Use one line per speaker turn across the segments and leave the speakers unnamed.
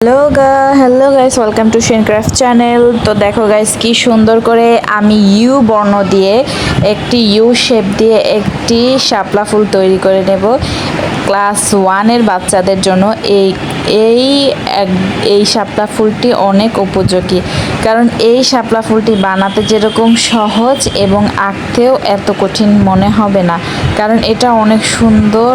Hello guys, welcome to Shin Craft channel. তো দেখো guys, কি সুন্দর করে আমি ইউ বর্ণ দিয়ে একটি ইউ শেপ দিয়ে একটি শাপলা ফুল তৈরি করে নেব ক্লাস 1-এর বাচ্চাদের জন্য। এই এই শাপলা ফুলটি অনেক উপযোগী, কারণ এই শাপলা ফুলটি বানাতে যেরকম সহজ এবং আঁকতেও এত কঠিন মনে হবে না, কারণ এটা অনেক সুন্দর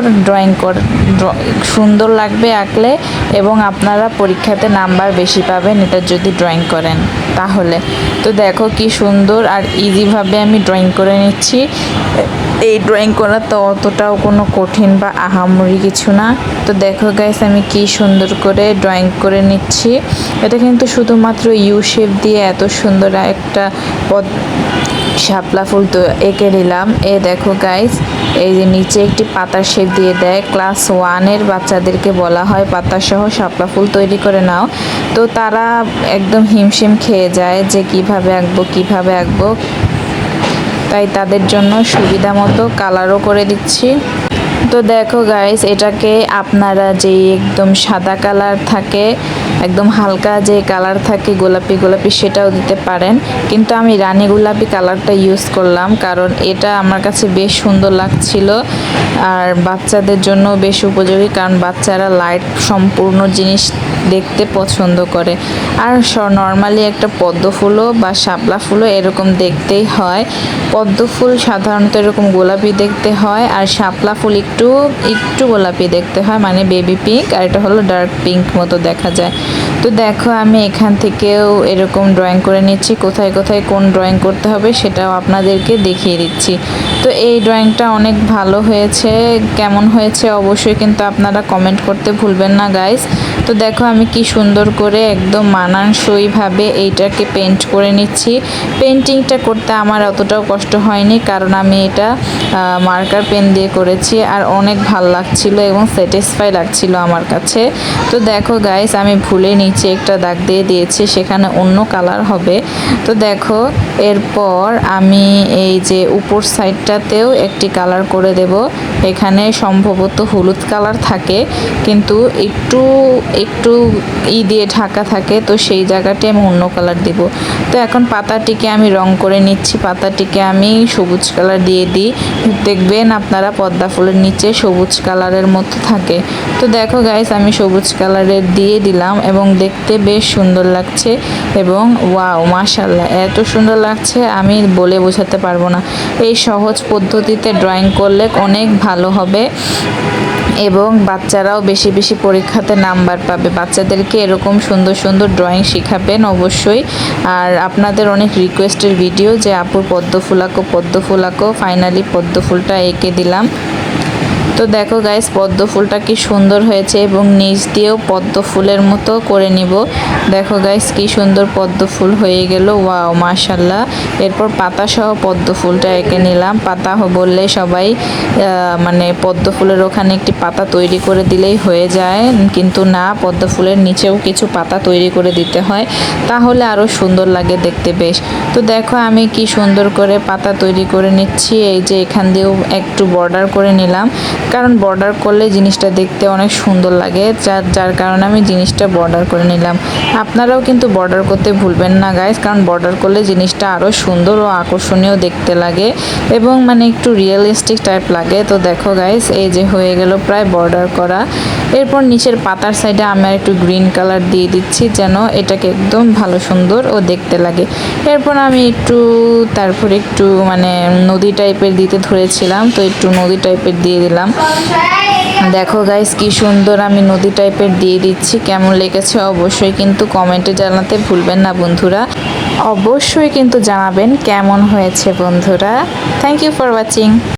সুন্দর লাগবে আঁকলে, এবং আপনারা পরীক্ষাতে নাম্বার বেশি পাবেন এটা যদি ড্রয়িং করেন তাহলে। তো দেখো কি সুন্দর আর ইজিভাবে আমি ড্রয়িং করে নিচ্ছি। এই ড্রয়িং করা তো অতটাও কোনো কঠিন বা আহামরি কিছু না। তো দেখো গাইস, আমি কি সুন্দর করে ড্রয়িং করে নিচ্ছি। এটা কিন্তু শুধুমাত্র ইউ শেপ দিয়ে এত সুন্দর একটা শাপলা ফুল তো এঁকে নিলাম। দেখো গাইস, এই যে নিচে একটি পাতার শেপ দিয়ে দেয়। ক্লাস 1-এর বাচ্চাদেরকে বলা হয় পাতা সহ শাপলা ফুল তৈরি করে নাও। তো তারা একদম হিমশিম খেয়ে যায় যে কিভাবে আঁকবো, তাই তাদের জন্য সুবিধা মতো কালারও করে দিচ্ছি। তো দেখো গাইস, এটাকে আপনারা যে একদম সাদা কালার থাকে, একদম হালকা যে কালার থাকে গোলাপি সেটাও দিতে পারেন, কিন্তু আমি রানী গোলাপি কালারটা ইউজ করলাম, কারণ এটা আমার কাছে বেশ সুন্দর লাগছিল আর বাচ্চাদের জন্য বেশ উপযোগী, কারণ বাচ্চারা লাইট সম্পূর্ণ জিনিস দেখতে পছন্দ করে। আর নর্মালি একটা পদ্ম ফুলও বা শাপলা ফুলও এরকম দেখতেই হয়। পদ্ম ফুল সাধারণত এরকম গোলাপি দেখতে হয়, আর শাপলা ফুল একটু গোলাপি দেখতে হয়, মানে বেবি পিঙ্ক, আর এটা হলো ডার্ক পিঙ্ক মতো দেখা যায়। তো দেখো, আমি এখান থেকেও এরকম ড্রয়িং করে নিচ্ছি। কোথায় কোন ড্রয়িং করতে হবে সেটাও আপনাদেরকে দেখিয়ে দিচ্ছি। তো এই ড্রয়িংটা অনেক ভালো হয়েছে। কেমন হয়েছে অবশ্যই কিন্তু আপনারা কমেন্ট করতে ভুলবেন না গাইস। তো দেখো, আমি কি সুন্দর করে একদম মানানসইভাবে এইটাকে পেন্ট করে নিচ্ছি। পেন্টিংটা করতে আমার অতটাও কষ্ট হয়নি, কারণ আমি এটা মার্কার পেন দিয়ে করেছি, আর অনেক ভালো লাগছিল এবং স্যাটিসফাই লাগছিল আমার কাছে। তো দেখো গাইস, আমি ভুলে নিচে একটা দাগ দিয়ে দিয়েছি, সেখানে অন্য কালার হবে। তো দেখো, এরপর আমি এই যে উপর সাইডটাতেও একটি কালার করে দেব। এখানে সম্ভবত হলুদ কালার থাকে, কিন্তু একটু দিয়ে ঢাকা থাকে, তো সেই জায়গাটায় আমি অন্য কালার দিব। তো এখন পাতাটিকে আমি রং করে নিচ্ছি। পাতাটিকে আমি সবুজ কালার দিয়ে দিই, দেখবেন আপনারা পদ্মা ফুলের নিচে সবুজ কালারের মতো থাকে। তো দেখো গাইস, আমি সবুজ কালারের দিয়ে দিলাম এবং দেখতে বেশ সুন্দর লাগছে, এবং ওয়াও মাশাআল্লাহ, এত সুন্দর লাগছে আমি বলে বোঝাতে পারবো না। এই সহজ পদ্ধতিতে ড্রয়িং করলে অনেক ভালো হবে এবং বাচ্চারাও বেশি পরীক্ষাতে নাম্বার পাবে। বাচ্চাদেরকে এরকম সুন্দর ড্রয়িং শেখাবেন অবশ্যই। আর আপনাদের অনেক রিকোয়েস্টের ভিডিও যে আপুর পদ্ম ফুল আঁকো, ফাইনালি পদ্ম ফুলটা এঁকে দিলাম। তো দেখো গাইস, পদ্ম ফুলটা কি সুন্দর হয়েছে, এবং নিচ দিয়েও পদ্ম ফুলের মতো করে নিব। দেখো গাইস, কি সুন্দর পদ্ম ফুল হয়ে গেল, ওয়াও মাশাআল্লাহ। এরপর পাতা সহ পদ্ম ফুলটা এঁকে নিলাম। পাতা বললে সবাই মানে পদ্ম ফুলের ওখানে একটি পাতা তৈরি করে দিলেই হয়ে যায়, কিন্তু না, পদ্ম ফুলের নিচেও কিছু পাতা তৈরি করে দিতে হয়, তাহলে আরও সুন্দর লাগে দেখতে বেশ। তো দেখো, আমি কি সুন্দর করে পাতা তৈরি করে নিচ্ছি। এই যে এখান দিয়েও একটু বর্ডার করে নিলাম, কারণ বর্ডার করলে জিনিসটা দেখতে অনেক সুন্দর লাগে, যার কারণে আমি জিনিসটা বর্ডার করে নিলাম। আপনারাও কিন্তু বর্ডার করতে ভুলবেন না গাইস, কারণ বর্ডার করলে জিনিসটা আরও সুন্দর ও আকর্ষণীয় দেখতে লাগে, এবং মানে একটু রিয়েলিস্টিক টাইপ লাগে। তো দেখো গাইস, এই যে হয়ে গেল প্রায় বর্ডার করা। এরপর নিচের পাতার সাইডে আমি একটু গ্রিন কালার দিয়ে দিচ্ছি, যেন এটাকে একদম ভালো সুন্দর ও দেখতে লাগে। এরপর আমি তারপর একটু মানে নদী টাইপের দিতে ধরেছিলাম, তো একটু নদী টাইপের দিয়ে দিলাম। দেখো গাইস, কি সুন্দর আমি নদী টাইপের দিয়ে দিচ্ছি। কেমন লেগেছে অবশ্যই কিন্তু কমেন্টে জানাতে ভুলবেন না বন্ধুরা। অবশ্যই কিন্তু জানাবেন কেমন হয়েছে বন্ধুরা। Thank you for watching.